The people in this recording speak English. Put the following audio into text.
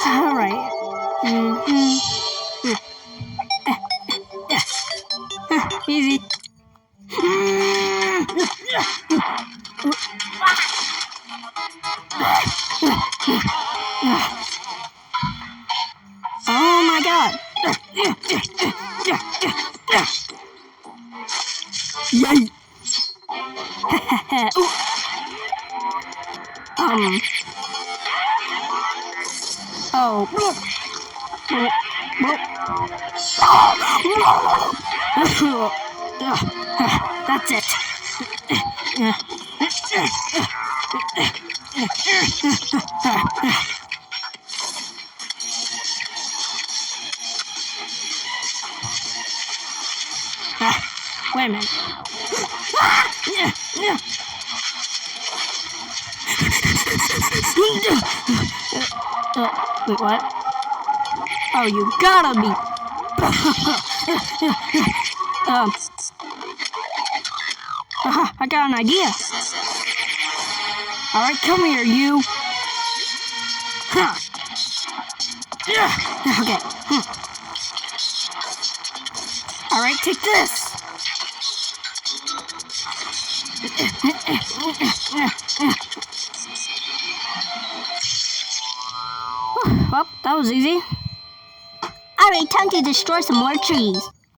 All right. Easy. Oh my God. Yay. Oh. That's it. Wait a minute. Wait, what? Oh, you gotta be. I got an idea. All right, come here, you. Okay. All right, take this. Well, that was easy. Alright, time to destroy some more trees.